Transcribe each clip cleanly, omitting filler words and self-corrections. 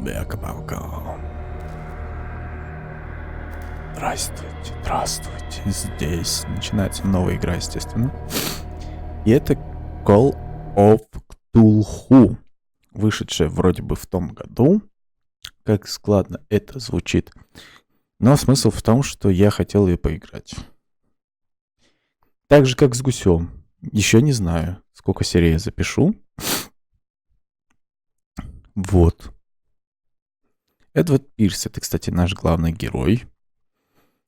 Бяка-бака. Здравствуйте, здравствуйте. Здесь начинается новая игра, естественно. И это Call of Cthulhu, вышедшая вроде бы в том году. Как складно это звучит. Но смысл в том, что я хотел ее поиграть. Так же, как с гусем. Еще не знаю, сколько серий я запишу. Вот. Эдвард Пирс, это, кстати, наш главный герой.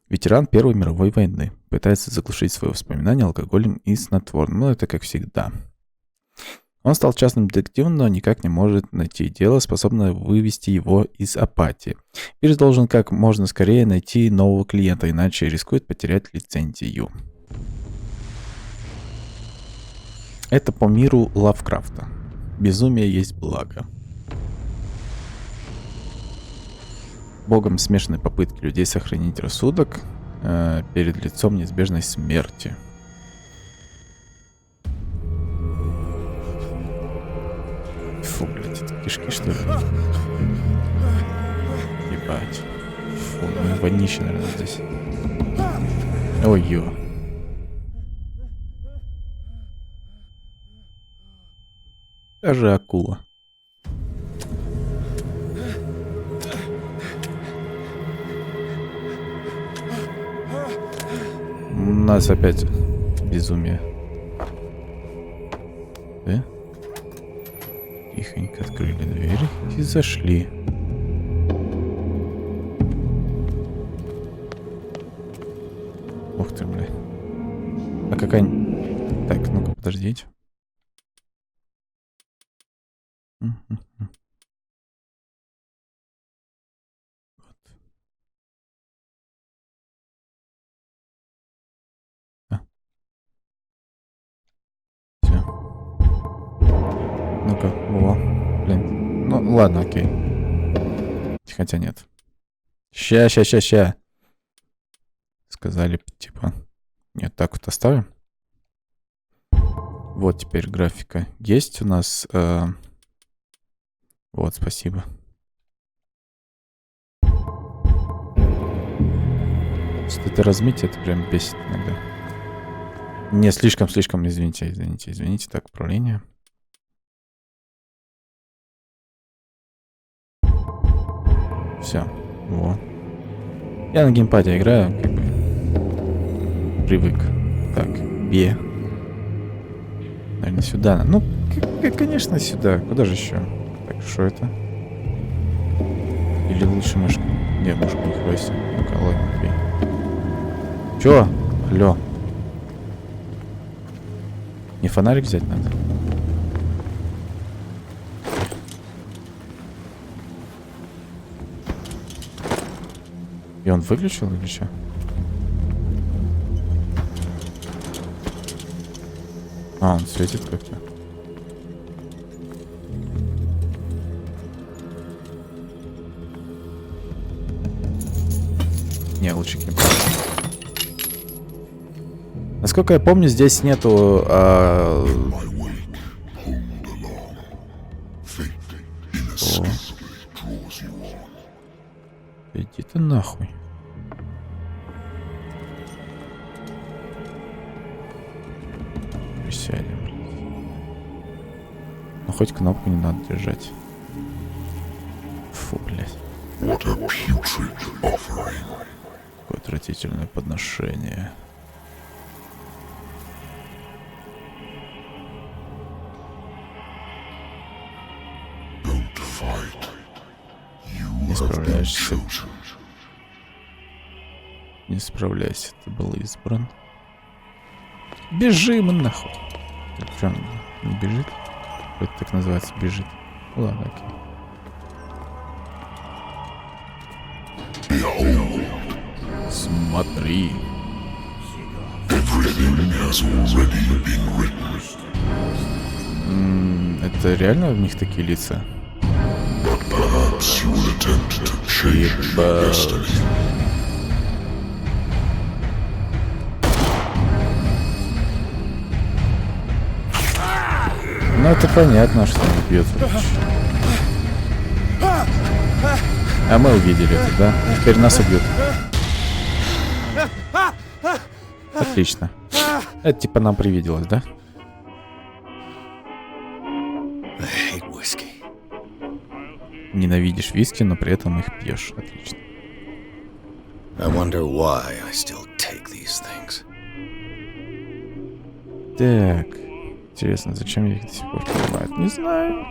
Ветеран Первой мировой войны. Пытается заглушить свои воспоминания алкоголем и снотворным. Ну, это как всегда. Он стал частным детективом, но никак не может найти дело, способное вывести его из апатии. Пирс должен как можно скорее найти нового клиента, иначе рискует потерять лицензию. Это по миру Лавкрафта. Безумие есть благо. Богом смешанные попытки людей сохранить рассудок перед лицом неизбежной смерти. Фу, блядь, это кишки, что ли? Ебать. Фу, ну и вонище, наверное, здесь. Ой-ё. Даже акула. У нас опять безумие. Да? Тихонько открыли двери и зашли. Ух ты, бля. А какая... Так, ну-ка, подождите. Ну-ка, о, блин. Ну, ладно, окей. Хотя нет. Ща. Сказали, типа. Нет, так вот оставим. Вот теперь графика есть у нас. Вот, спасибо. Это размытие, это прям бесит иногда. Не, слишком, извините. Так, управление. Все. Вот. Я на геймпаде играю, как бы привык. Так, Б. Наверное, сюда. Ну, конечно, сюда. Куда же еще? Так, что это? Или лучше мышку? Не, мышку не хватит. Ну-ка, ладно, окей. Чё? Алло. Не фонарик взять надо? И он выключил или что? А, он светит как-то. Не, лучше кем. Насколько я помню, здесь нету... Иди ты нахуй. Присядем. Ну хоть кнопку не надо держать. Фу, блядь. Какое отвратительное подношение. Не справляешься. Не справляйся, ты был избран. Бежим нахуй. Так, что он не бежит? Это так называется, бежит. Ладно, окей. Смотри. Это реально у них такие лица? Ебать. Ну это понятно, что он бьет. А мы увидели это, да? Теперь нас убьют. Отлично. Это типа нам привиделось, да? Ненавидишь виски, но при этом их пьешь. Отлично. Так. Интересно, зачем я их до сих пор принимаю? Не знаю.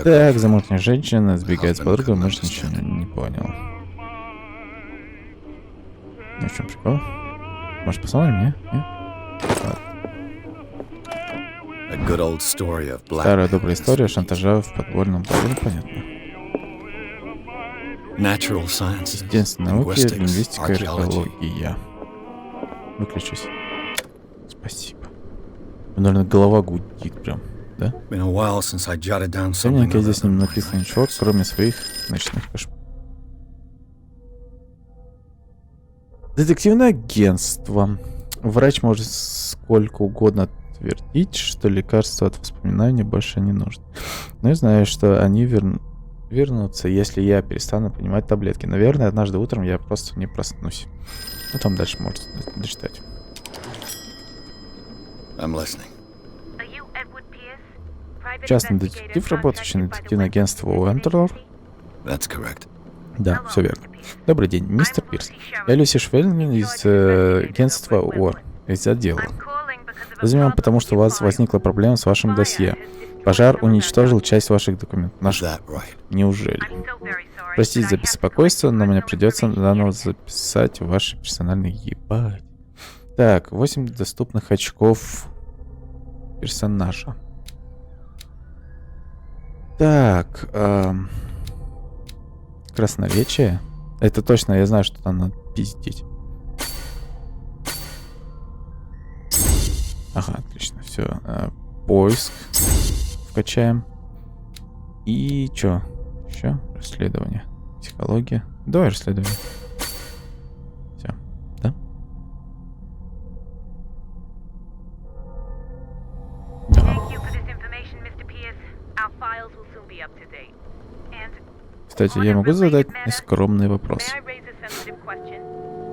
Так, замужняя женщина сбегает с подругой, может, ничего не понял. Ну, в чем прикол? Может, посмотрим, не? Старая добрая история шантажа в подпольном бою, понятно. Естественные науки, лингвистика и археология. Выключись. Спасибо. Наверное, голова гудит прям, да? Давненько здесь не написано ничего, кроме своих ночных кошмаров. Детективное агентство. Врач может сколько угодно твердить, что лекарства от воспоминаний больше не нужны. Но я знаю, что они вернутся, если я перестану принимать таблетки. Наверное, однажды утром я просто не проснусь. Ну, там дальше можно дочитать. Частный детектив, работающий на детективное агентство Уэнтерлор. Да, все верно. Добрый день, мистер Пирс. Я Люси Швеллин из агентства УОР, из отдела. Возьмем, потому что у вас возникла проблема с вашим досье. Пожар уничтожил часть ваших документов. Неужели? Простите за беспокойство, но мне придется заново записать ваши персональные ебать. Так, 8 доступных очков персонажа. Так, красноречие. Это точно, я знаю, что там надо пиздить. Ага, отлично, все. Поиск вкачаем. И чё? Еще расследование. Психология. Давай расследование. Все, да? Да. Кстати, я могу задать нескромный вопрос.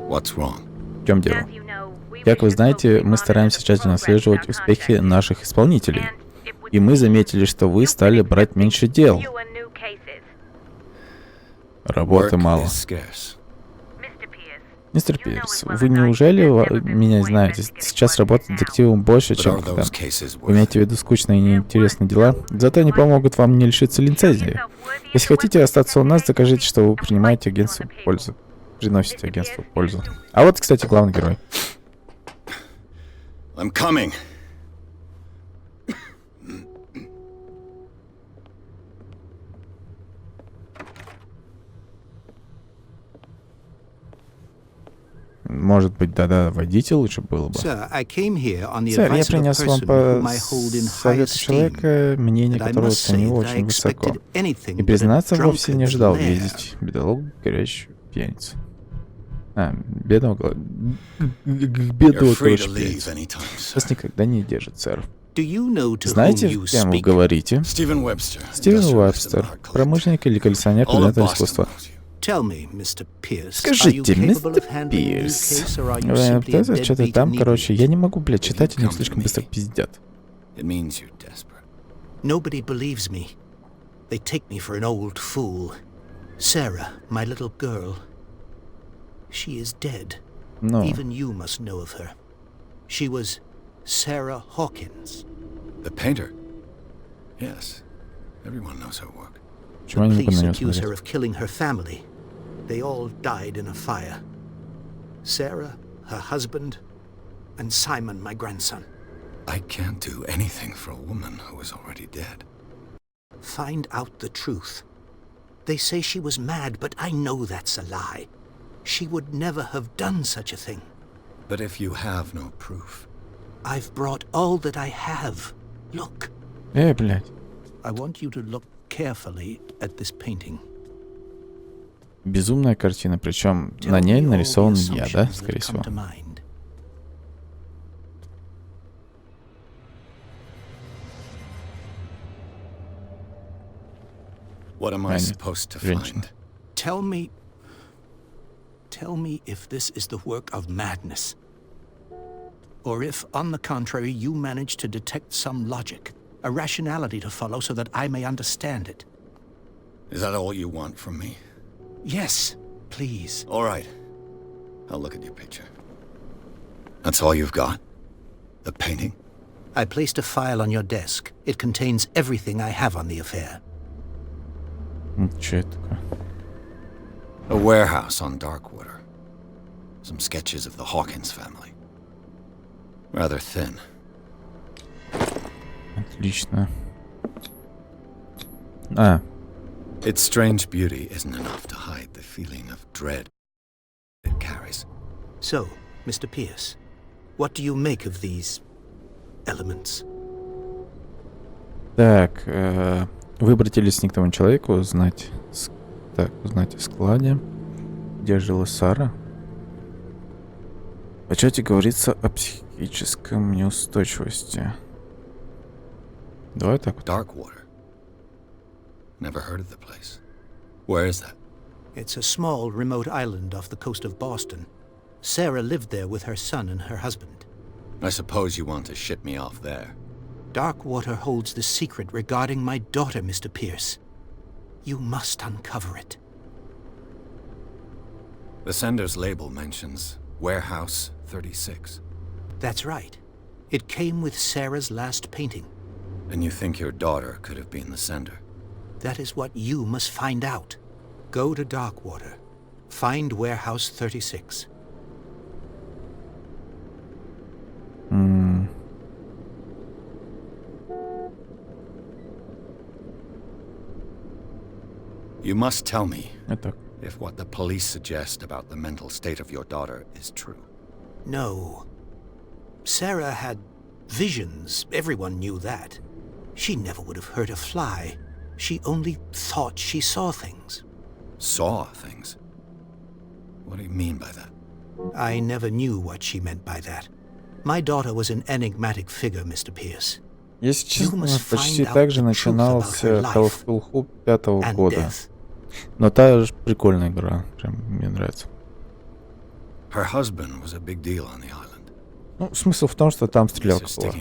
В чем дело? Как вы знаете, мы стараемся тщательно отслеживать успехи наших исполнителей. И мы заметили, что вы стали брать меньше дел. Работы мало. Мистер Пирс, вы неужели меня знаете? Сейчас работать детективом больше, чем когда. Вы имеете в виду скучные и неинтересные дела? Зато они помогут вам не лишиться лицензии. Если хотите остаться у нас, докажите, что вы принимаете агентству пользу. Приносите агентству пользу. А вот, кстати, главный герой. Может быть, да-да, водитель лучше было бы. Сэр, я принес вам по совету человека, мнение которого ценю очень высоко. И, признаться, вовсе не ожидал видеть бедолагу горящую пьяницу. Бедного, короче, пьяницу. Вас никогда не держит, сэр. Знаете, с кем вы говорите? Стивен Уэбстер, промышленник или коллекционер предметов искусства. Скажите, мистер Пирс, что-то там, короче, я не могу, блядь, читать, они слишком быстро пиздят. Nobody believes me. They take me for an old fool. Sarah, my little girl. She is dead. No. Even you must know of her. She was Sarah Hawkins. The painter? Yes. Everyone knows her work. The police accuse her of killing her family. They all died in a fire. Sarah, her husband, and Simon, my grandson. I can't do anything for a woman who is already dead. Find out the truth. They say she was mad, but I know that's a lie. She would never have done such a thing. But if you have no proof... I've brought all that I have. Look. Блядь. I want you to look carefully at this painting. Безумная картина, причем на ней нарисован я, да, скорее всего. What am I supposed to find? Tell me if this is the work of madness. Or if, on the contrary, you manage to detect some logic, a rationality to follow so that I may understand it. Is that all you want from me? Yes, please. All right. I'll look at your picture. That's all you've got? The painting? I placed a file on your desk. It contains everything I have on the affair. Что это такое? A warehouse on Darkwater. Some sketches of the Hawkins family. Rather thin. Отлично. Its strange beauty isn't enough to hide the feeling of dread it carries. So, Mr. Pierce, what do you make of these elements? Так, выбрать или сник тому человеку, узнать о складе, где жила Сара. В отчете говорится о психическом неустойчивости. Давай так вот. Darkwater. Never heard of the place. Where is that? It's a small, remote island off the coast of Boston. Sarah lived there with her son and her husband. I suppose you want to ship me off there. Darkwater holds the secret regarding my daughter, Mr. Pierce. You must uncover it. The sender's label mentions Warehouse 36. That's right. It came with Sarah's last painting. And you think your daughter could have been the sender? That is what you must find out. Go to Darkwater. Find Warehouse 36. You must tell me Это if what the police suggest about the mental state of your daughter is true. No. Sarah had visions. Everyone knew that. She never would have hurt a fly. She only thought she saw things. Saw things? What do you mean by that? I never knew what she meant by that. My daughter was an enigmatic figure, Mr. Pierce. Если честно, почти так же начинался Call of Cthulhu 5-го года. Но та же прикольная игра, прям мне нравится. Her husband was a big deal on the island. Ну, смысл в том, что там стрелялка была.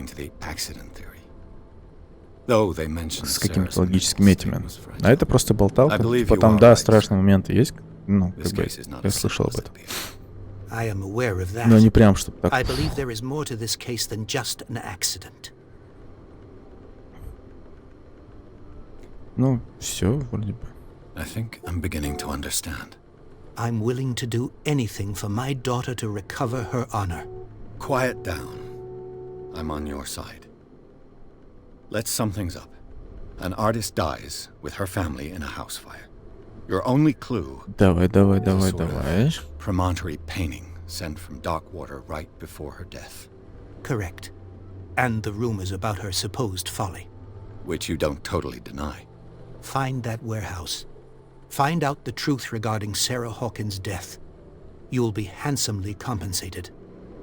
С какими-то логическими этими. А это просто болталка. Типа там, да, страшные моменты есть. Ну, как бы, я слышал об этом. Но не прям, чтобы так. Ну, все, вроде бы. I think I'm beginning to understand. I'm willing to do anything for my daughter to recover her honor. Quiet down. I'm on your side. Let's sum things up. An artist dies with her family in a house fire. Your only clue... Давай. Premonitory painting sent from Darkwater right before her death. Correct. And the rumors about her supposed folly. Which you don't totally deny. Find that warehouse. Find out the truth regarding Sarah Hawkins' death. You'll be handsomely compensated.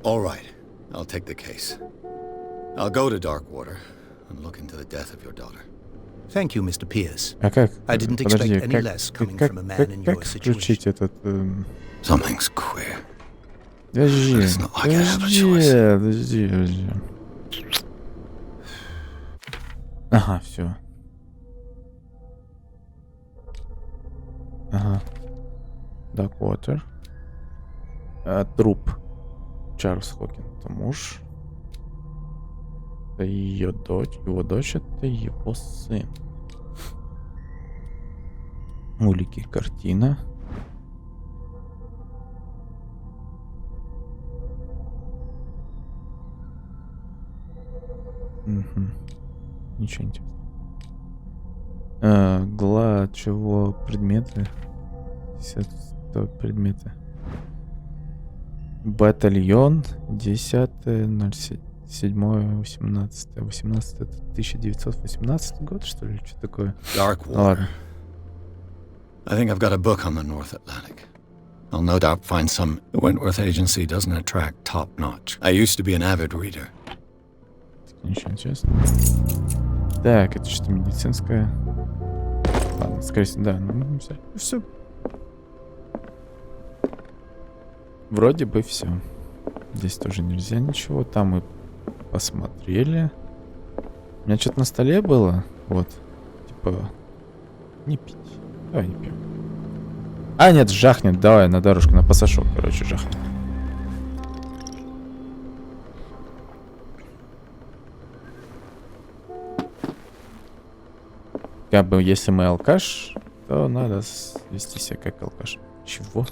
All right. I'll take the case. I'll go to Darkwater and look into the death of your daughter. Thank you, Mr. Pierce. А как? I didn't expect any less coming from a man in your situation. Включить этот... Something's queer. Подожди. Ага, все. Ага. Darkwater. Труп. Чарльз Хокин. Это муж. Это ее дочь. Его дочь — это его сын. Улики. Картина. Угу. Ничего интересного. Чего? Предметы. 100 предметы. Батальон. 10.07.18. 18 это 1918 год, что ли? Что такое? Ладно. I think I've got a book on the North Atlantic. I'll no doubt find some. The Wentworth Agency doesn't attract top-notch. I used to be an avid reader. Ничего интересного. Так, это что, медицинское? Ладно, скорее всего, да. Ну, все. Вроде бы все. Здесь тоже нельзя ничего. Там мы посмотрели. У меня что-то на столе было. Вот. Типа, не пить. Давай не пьем. А, нет, жахнет. Давай на дорожку, на пасашок, короче, жахнет. Как бы, если мы алкаш, то надо вести себя как алкаш. Чего?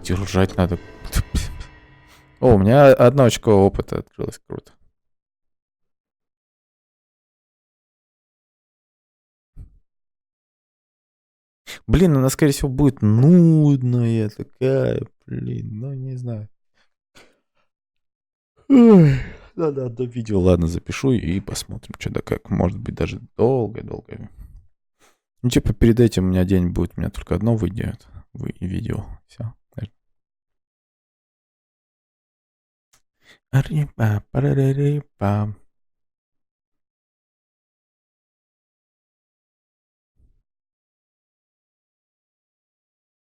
Держать надо. О, у меня 1 очко опыта открылось. Круто. Блин, она, скорее всего, будет нудная такая. Блин, ну не знаю. Надо одно видео, ладно, запишу и посмотрим, что да как. Может быть, даже долго-долго. Ну, типа, перед этим у меня день будет, у меня только одно выйдет. Видео. Все.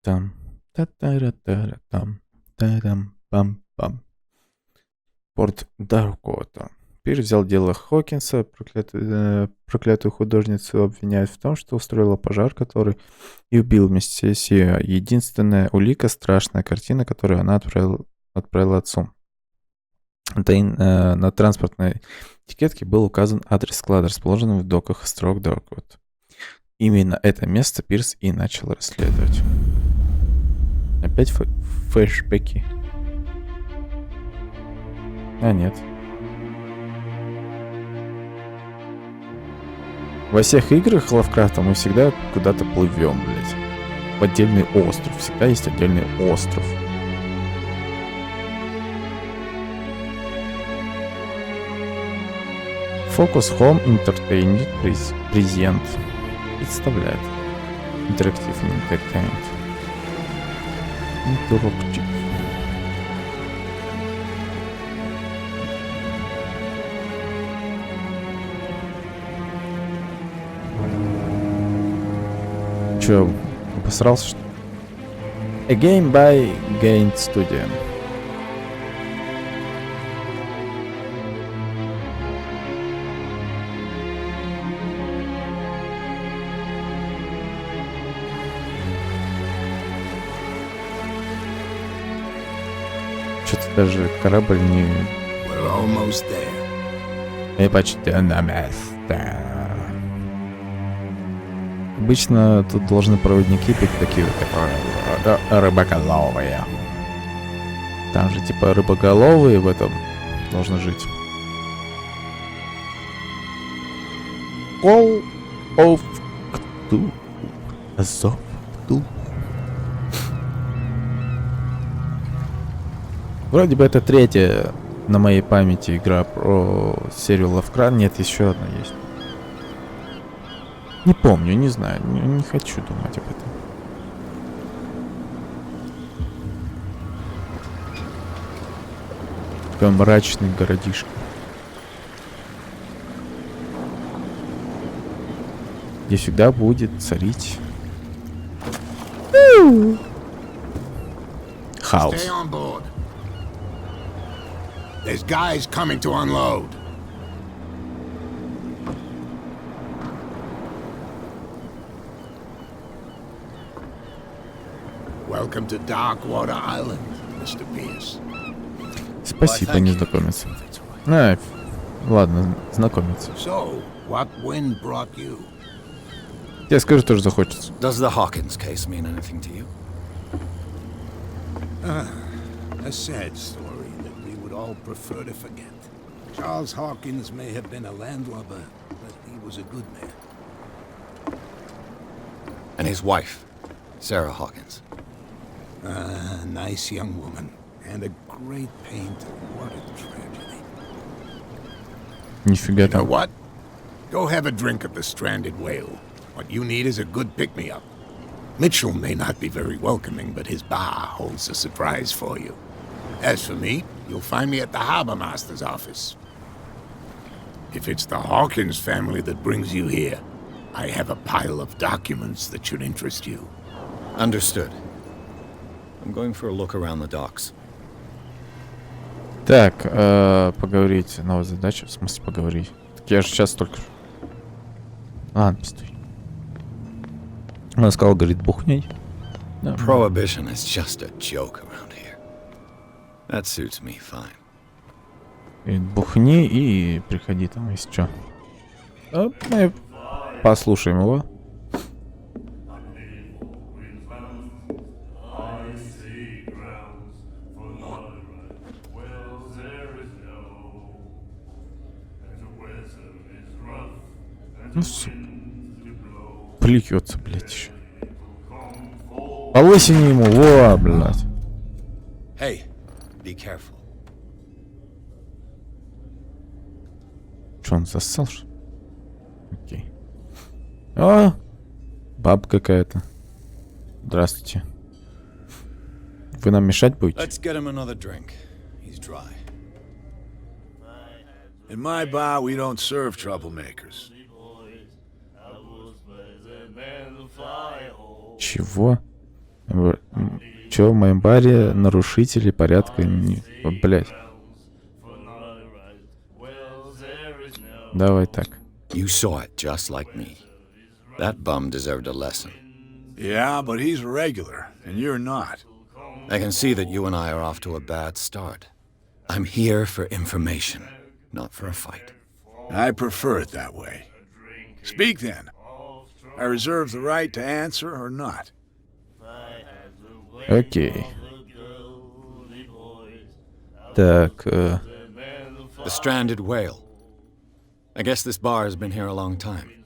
Там. Та-та-ра-та-ра-там. Та-дам-пам-пам. Порт Даркота. Пирс взял дело Хокинса, проклятую художницу обвиняют в том, что устроила пожар, который и убил вместе с ее. Единственная улика — страшная картина, которую она отправила отцу. На транспортной этикетке был указан адрес склада, расположенный в доках острова Даркот. Именно это место Пирс и начал расследовать. Опять флешбеки. А, нет. Во всех играх Лавкрафта мы всегда куда-то плывем, блядь. В отдельный остров. Всегда есть отдельный остров. Focus Home Entertainment Present представляет. Interactive Entertainment. Interactive. Че, обосрался, что ли? A game by Gain Studio. Что-то даже корабль не... И почти на месте. Обычно тут должны проводники быть такие вот рыбоголовые. Там же типа рыбоголовые в этом должны жить. Call of Cthulhu. Cthulhu. Вроде бы это 3-я на моей памяти игра про серию Лавкрафт. Нет, еще одна есть. Не помню, не знаю, не хочу думать об этом. Такой мрачный городишко. Где всегда будет царить хаос. There's guys coming to unload. Welcome to Darkwater Island, Mr. Pierce. Спасибо, незнакомец. Ладно, знакомиться. So, what wind brought you? Я скажу, тоже захочется. Does the Hawkins case mean anything to you? A sad story that we would all prefer to forget. Charles Hawkins may have been a landlubber, but he was a good man. And his wife, Sarah Hawkins. A nice young woman, and a great painter. What a tragedy. Нифига You know там. what? Go have a drink at the Stranded Whale. What you need is a good pick-me-up. Mitchell may not be very welcoming, but his bar holds a surprise for you. As for me, you'll find me at the Harbor Master's office. If it's the Hawkins family that brings you here, I have a pile of documents that should interest you. Understood. I'm going for a look around the docks. Так, поговорить. Новая задача. В смысле поговорить? Так я же сейчас только... Ладно, стой. Он сказал, говорит, бухней. Да. Prohibition is just a joke around here. That suits me fine. И бухни и приходи там, если что. Мы послушаем его. Ну, плюется, блядь, еще. По лысине ему, во, блядь. Hey, be careful. Че, он зассал, что ли? Окей. О, бабка какая-то. Здравствуйте. Вы нам мешать будете? Let's get him another drink. He's dry. In my bar, we don't serve troublemakers. Чего? Чё в моем баре нарушители порядка? Блять. Давай так. You saw it just like me. That bum deserved a lesson. Yeah, but he's a regular, and you're not. I can see that you and I are off to a bad start. I'm here for information, not for a fight. I prefer it that way. Speak then. I reserve the right to answer or not. Окей. Так, The stranded whale. I guess this bar has been here a long time.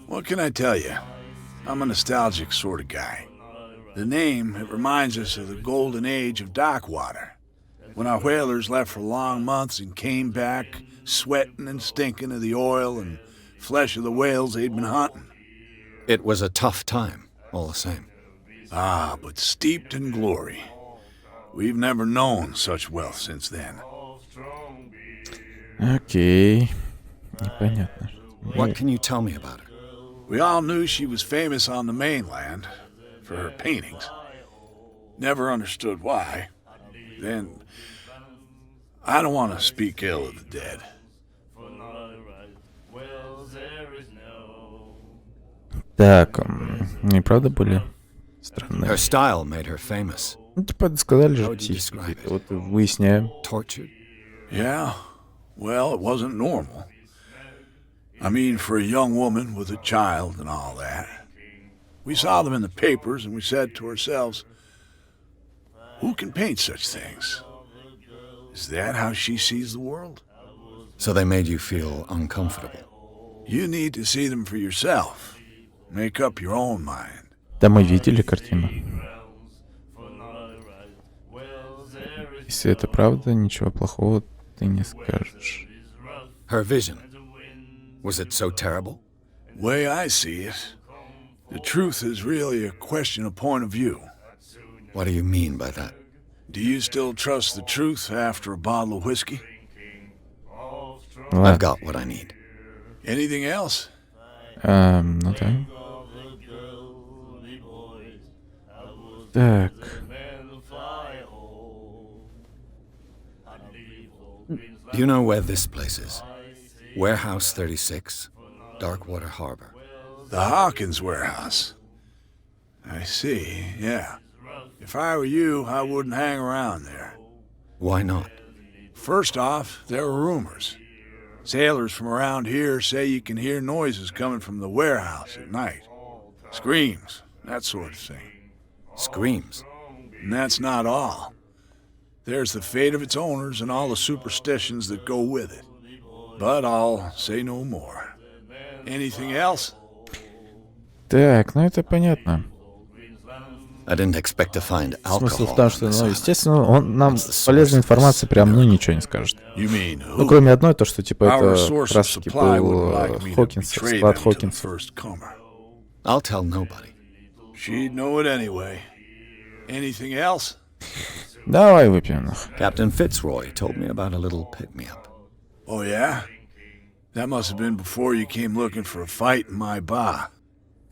What can I tell you? I'm a nostalgic sort of guy. The name, it reminds us of the golden age of dock water. When our whalers left for long months and came back, sweating and stinking of the oil and flesh of the whales they'd been hunting. It was a tough time, all the same. Ah, but steeped in glory. We've never known such wealth since then. окей. Непонятно. What can you tell me about her? We all knew she was famous on the mainland for her paintings. Never understood why. Then, I don't want to speak ill of the dead. Так, неправда были странные. Her style made her famous. Ну, типа, сказали же How would you птички. describe it? Вот выясняем. Tortured? Yeah, well, it wasn't normal. I mean, for a young woman with a child and all that. We saw them in the papers and we said to ourselves, who can paint such things? Is that how she sees the world? So they made you feel uncomfortable. You need to see them for yourself. Make up your own mind. Да, мы видели картину. Если это правда, ничего плохого ты не скажешь. Her vision. Was it so terrible? Way I see it, the truth is really a question of point of view. What do you mean by that? Do you still trust the truth after a bottle of whiskey? I've Ладно. got what I need. Anything else? Ну да. Так. Do you know where this place is? Warehouse 36, Darkwater Harbor. The Hawkins warehouse. I see, yeah. If I were you, I wouldn't hang around there. Why not? First off, there are rumors. Sailors from around here say you can hear noises coming from the warehouse at night. Screams, that sort of thing. Screams. And that's not all. There's the fate of its owners and all the superstitions that go with it. But I'll say no more. Anything else? Так, ну это понятно. I didn't expect to find Смысл в alcohol том, on что, this ну, island. естественно, он нам полезной информации прям, ну, ничего не скажет. You mean Ну, who? кроме одной, то, что, типа, Our это source как of раз-таки supply был would like me to Хокинс, betray склад them to the Хокинса. first comer. I'll tell nobody. She'd know it anyway. Anything else? Давай выпьем их. Captain Fitzroy told me about a little pick-me-up. Oh, yeah? That must have been before you came looking for a fight in my bar.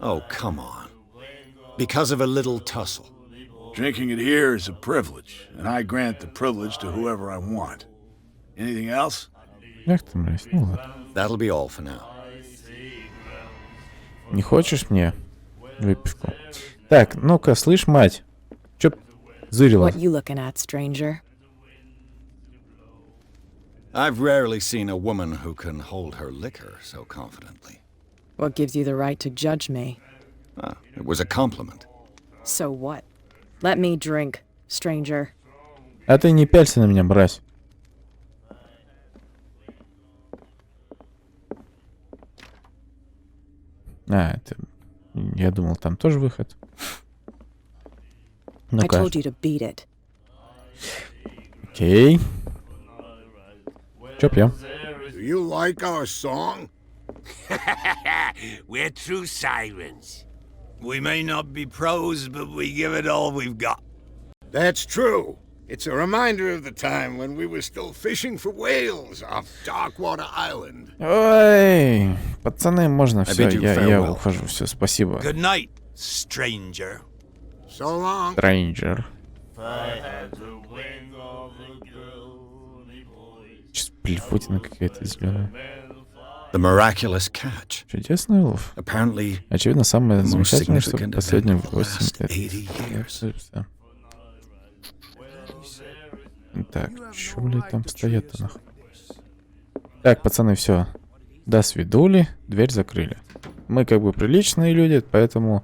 Oh, come on. Because of a little tussle. Drinking it here is a privilege, and I grant the privilege to whoever I want. Anything else? Эх ты, мразь, ну ладно. That'll be all for now. Не хочешь мне выпивку? Так, ну-ка, слышь, мать. Чё зырила? What you looking at, stranger? I've rarely seen a woman who can hold her liquor so confidently. What gives you the right to judge me? Ah, it was a compliment. So what? Let me drink, stranger. А ты не пялься на меня, мразь. А, это... Я думал, там тоже выход. I Ну-ка. told you to beat it. Окей. Чё пьем? Do you like our song? We're true sirens. We may not be pros, but we give it all we've got. That's true. It's a reminder of the time when we were still fishing for whales off Darkwater Island. Ой, пацаны, можно все, bid you я farewell. ухожу, все, спасибо. Good night, stranger. So long. Stranger. Сейчас блевотина какая-то зеленая. The miraculous catch. Чудесный улов. Apparently, Очевидно, самое the most замечательное, что в significant последние event of the 80 last лет. 80 years. Да. Так, чё, блядь, там стоят-то нахуй? Так, пацаны, все. До свидули, дверь закрыли. Мы как бы приличные люди, поэтому...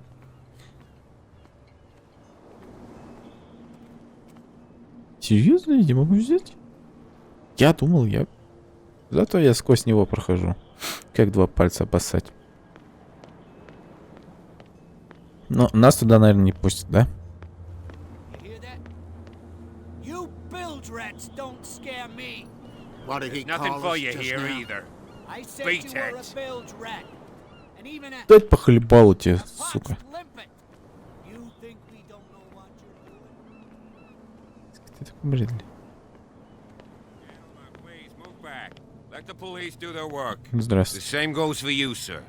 Серьезно, я не могу взять? Я думал, я... Зато я сквозь него прохожу. Как два пальца обоссать. Но нас туда, наверное, не пустят, да? You bilge rats don't scare me. What did he Nothing call for us you just here now? either. I said Beat you were a it. bilge rat. And even a Дать по хлебалу тебе, сука. limpet. You think we don't know what you're doing? Ты такой бредли. Please move back. Let the police do their work. The Здравствуйте. same goes for you, sir.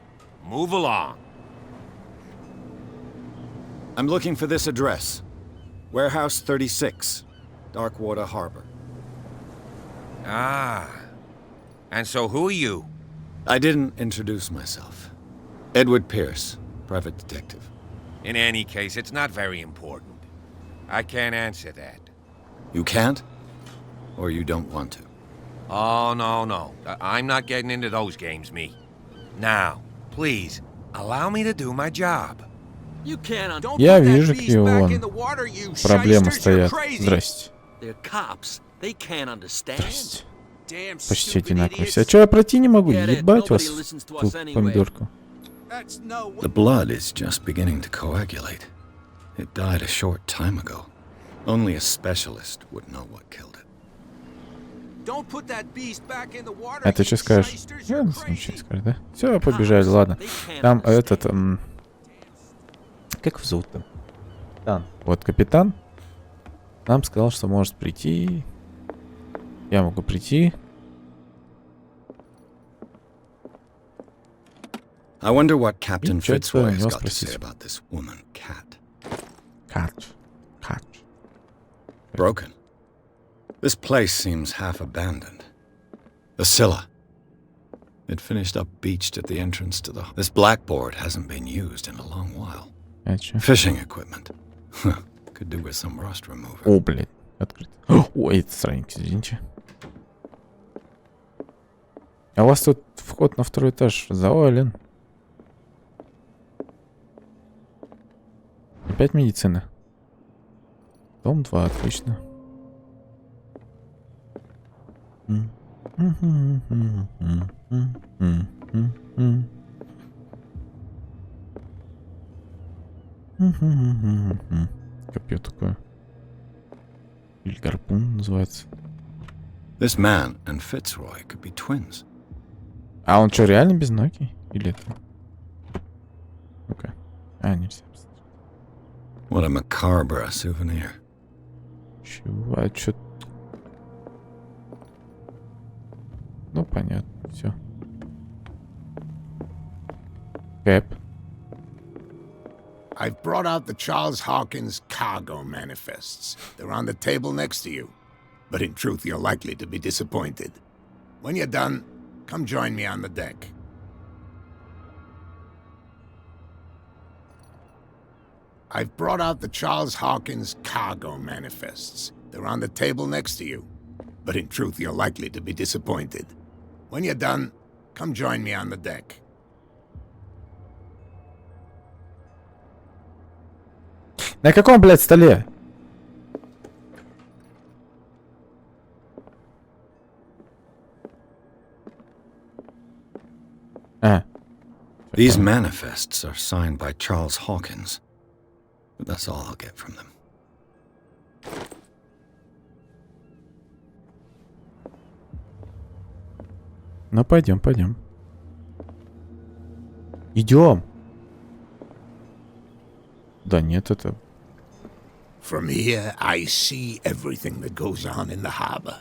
Move along. I'm looking for this address. Warehouse 36, Darkwater Harbor. Ah. And so who are you? I didn't introduce myself. Edward Pierce, private detective. In any case, it's not very important. I can't answer that. You can't? Or you don't want to? Oh, no. I'm not getting into those games, me. Now, please, allow me to do my job. You can't. Don't Я put that вижу, beast какие back вон in the water, you проблемы shysters. You're стоят. crazy. Здрасте. They're cops. They can't understand. Здрасте. Damn Почти stupid одинаковые все. А idiots. чё я пройти не могу? Get it, Ебать вас, nobody listens to us тут anyway. помидорку. That's no The blood is just beginning to coagulate. It died a short time ago. Only a specialist would know what killed it. Don't put that beast back in the water. А ты что you скажешь? shysters. Я You're ничего не crazy. скажу, да? Все, побежали, ладно. Там этот... как его зовут-то? Капитан. Вот капитан нам сказал, что может прийти. Я могу прийти. I wonder what Captain чё это у Fitzroy has него got to say спросить? about this woman, Cat. Кач. Кач. Broken. This place seems half abandoned. The Scylla. It finished up beached at the entrance to the... This blackboard hasn't been used in a long while. А чё? Fishing equipment. Could do with some rust remover. О, блядь. Открыто. Ой, это странненько, извините. А у вас тут вход на второй этаж завален. Опять медицина. Дом 2, отлично. Копье такое. Или гарпун называется. This man and Fitzroy could be twins. А он что, реально безногий? Или это? Ну-ка. А, нельзя. What a macabre souvenir. Чего? А чё? Ну, понятно. Все. Кэп. I've brought out the Charles Hawkins cargo manifests. They're on the table next to you. But in truth, you're likely to be disappointed. When you're done, come join me on the deck. I've brought out the Charles Hawkins cargo manifests. They're on the table next to you. But in truth, you're likely to be disappointed. When you're done, come join me on the deck. На каком, блядь, столе? А. These manifests are signed by Charles Hawkins. But that's all I'll get from them. Ну, пойдем, пойдем. Идем. Да нет, это... From here, I see everything that goes on in the harbor.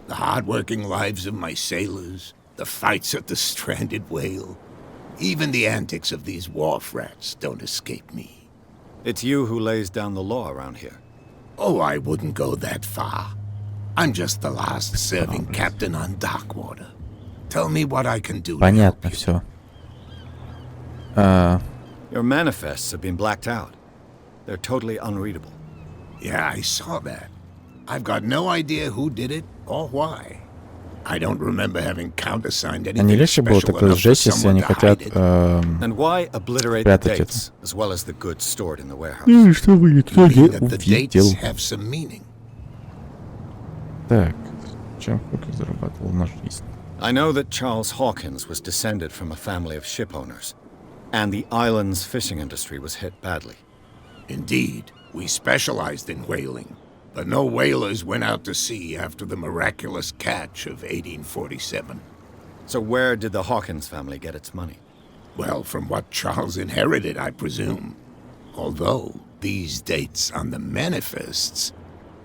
The hard-working lives of my sailors, the fights at the stranded whale. Even the antics of these wharf rats don't escape me. It's you who lays down the law around here. Oh, I wouldn't go that far. I'm just the last serving captain on Darkwater. Tell me what I can do. Понятно, все. Your manifests have been blacked out. They're totally unreadable. Yeah, I saw that. I've got no idea who did it or why. I don't remember having countersigned А не anything легче было special тогда enough for сжечь, если someone они to хотят hide it. And why obliterate the спрятать dates, это? as well as the goods stored in the warehouse? Ну, чтобы никто не Meaning that the увидел. dates have some meaning. Так, чем Хокинс зарабатывал на жизнь? I know that Charles Hawkins was descended from a family of ship owners, and the island's fishing industry was hit badly. Indeed, we specialized in whaling, but no whalers went out to sea after the miraculous catch of 1847. So where did the Hawkins family get its money? Well, from what Charles inherited, I presume. Although these dates on the manifests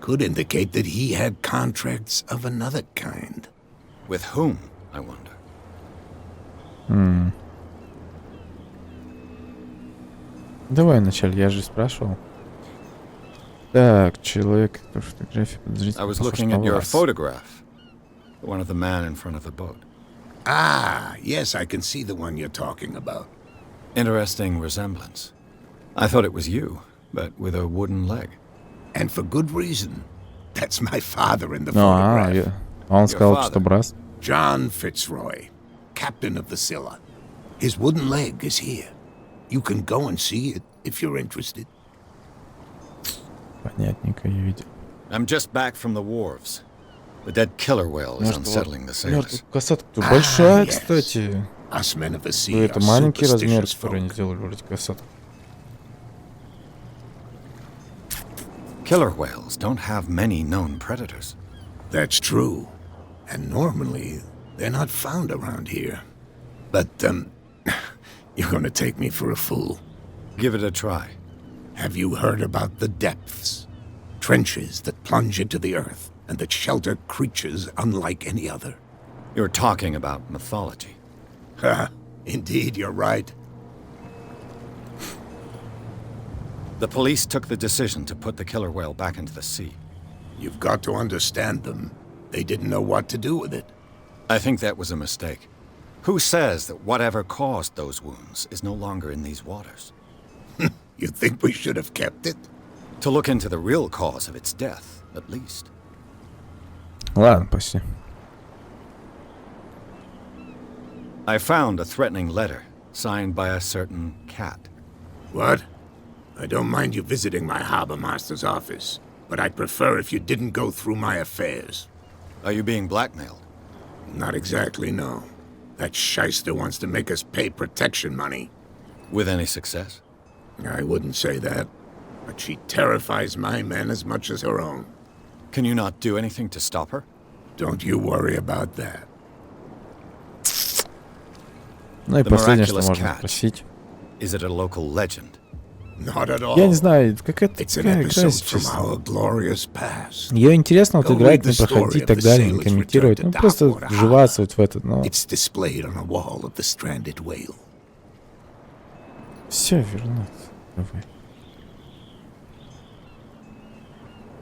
could indicate that he had contracts of another kind. With whom, I wonder? Давай вначале, я же спрашивал. Так, человек, кто фотографии подозрительно I was похож looking на at your вас. photograph. The one of the man in front of the boat. Ah, yes, I can see the one you're talking about. Interesting resemblance. I thought it was you, but with a wooden leg. And for good reason. That's my father in the Ну, photograph. он сказал, father. что брат. John Fitzroy, captain of the Scylla. His wooden leg is here. You can go and see it if you're interested. Понятненько, я видел. I'm just back from the wharves. The dead killer whale is unsettling the sailors. Касатка большая, yes. кстати. Us men of the Ну, sea это are маленький размер, superstitious который они folk. сделали вроде касаток. Killer whales don't have many known predators. That's true. And normally, they're not found around here. But, you're gonna take me for a fool. Give it a try. Have you heard about the depths? Trenches that plunge into the earth and that shelter creatures unlike any other. You're talking about mythology. Ha! Indeed, you're right. The police took the decision to put the killer whale back into the sea. You've got to understand them. They didn't know what to do with it. I think that was a mistake. Who says that whatever caused those wounds is no longer in these waters? You think we should have kept it? To look into the real cause of its death, at least. Ладно, почти. I found a threatening letter, signed by a certain cat. What? I don't mind you visiting my harbor master's office, but I'd prefer if you didn't go through my affairs. Are you being blackmailed? Not exactly, no. That shyster wants to make us pay protection money. With any success? I wouldn't say that, but she terrifies my men as much as her own. Can you not do anything to stop her? Don't you worry about that. Ну и The последнее, что miraculous можно catch. спросить. Is it a local legend? Not at all. Я не знаю, какая-то It's an такая игра, episode если from честно. our glorious past. Ее интересно вот Go играть, read не the проходить и story так of the далее, не sailors комментировать. returned Ну to просто Darkwater вживаться вот в это, но... It's displayed on a wall of the stranded whale. Все, вернуться. Давай.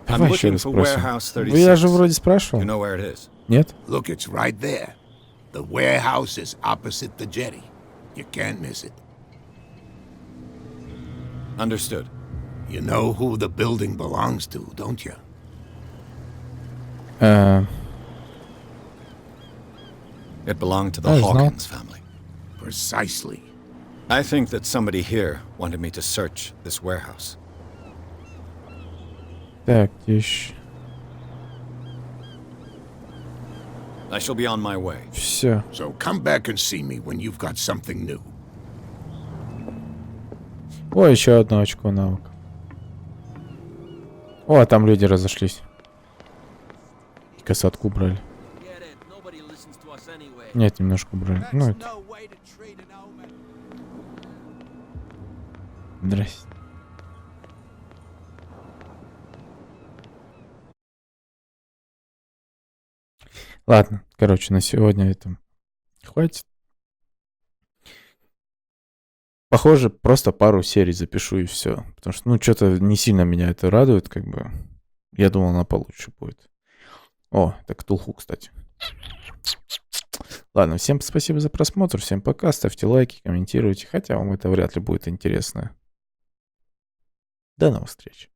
I'm Давай еще looking раз for спросим. warehouse Ну, я же 36. вроде спрашивал. You know where it is? Нет? Look, it's right there. The warehouse is opposite the jetty. You can't miss it. Understood. You know who the building belongs to, don't you? It belonged to the Oh, it's not. Hawkins family. Precisely. I think that somebody here wanted me to search this warehouse. Так, где еще? I shall be on my way. Все. So come back and see me when you've got something new. О, еще одно очко навыка. О, а там люди разошлись. И касатку убрали. Нет, немножко убрали. Ну, это... Здрасте. Ладно, короче, на сегодня это хватит. Похоже, просто пару серий запишу и все. Потому что, ну, что-то не сильно меня это радует, как бы. Я думал, она получше будет. О, это Cthulhu, кстати. Ладно, всем спасибо за просмотр, всем пока, ставьте лайки, комментируйте, хотя вам это вряд ли будет интересно. До новых встреч.